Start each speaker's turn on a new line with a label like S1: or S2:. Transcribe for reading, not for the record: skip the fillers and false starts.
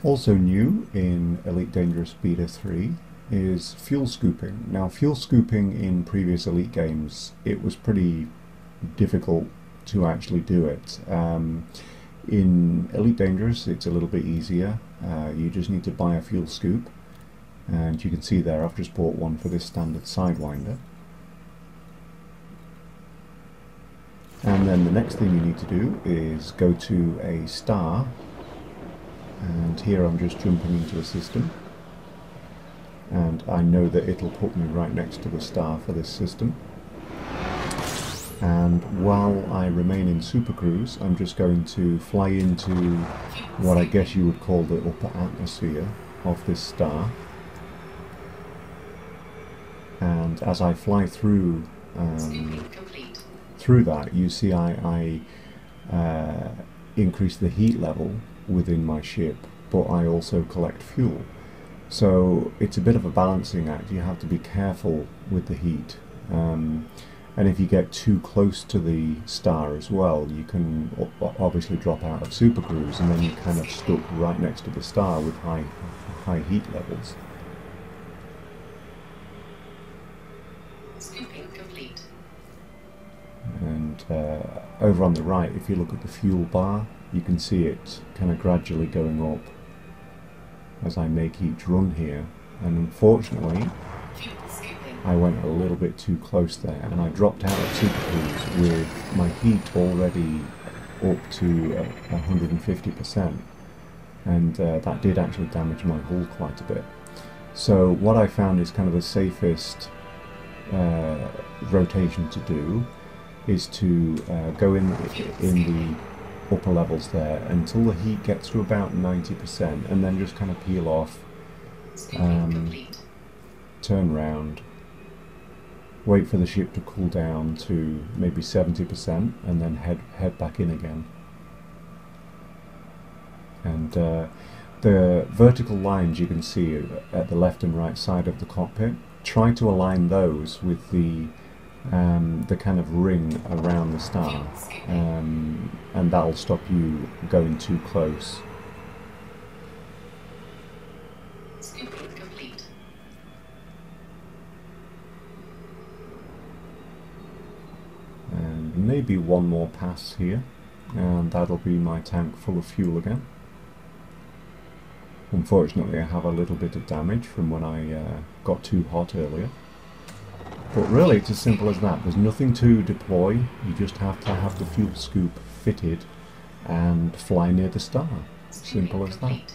S1: Also new in Elite Dangerous Beta 3 is fuel scooping. Now, fuel scooping in previous Elite games, it was pretty difficult to actually do it. In Elite Dangerous, it's a little bit easier. You just need to buy a fuel scoop, and you can see there I've just bought one for this standard Sidewinder. And then the next thing you need to do is go to a star, and here I'm just jumping into a system, and I know that it'll put me right next to the star for this system. And while I remain in Super Cruise, I'm just going to fly into what I guess you would call the upper atmosphere of this star. And as I fly through that, you see I increase the heat level within my ship, but I also collect fuel. So it's a bit of a balancing act. You have to be careful with the heat. And if you get too close to the star as well, you can obviously drop out of Super Cruise, and then you're kind of stuck right next to the star with high heat levels.
S2: Scooping complete.
S1: And over on the right, if you look at the fuel bar, you can see it kind of gradually going up as I make each run here. And unfortunately, I went a little bit too close there, and I dropped out of Super Cruise with my heat already up to 150%, and that did actually damage my hull quite a bit. So what I found is kind of the safest rotation to do is to go in the upper levels there until the heat gets to about 90%, and then just kind of peel off, turn round, wait for the ship to cool down to maybe 70%, and then head back in again. And the vertical lines you can see at the left and right side of the cockpit, try to align those with the kind of ring around the star, and that'll stop you going too close. And maybe one more pass here, and that'll be my tank full of fuel again. Unfortunately, I have a little bit of damage from when I got too hot earlier. But really, it's as simple as that. There's nothing to deploy. You just have to have the fuel scoop fitted and fly near the star. Simple as that.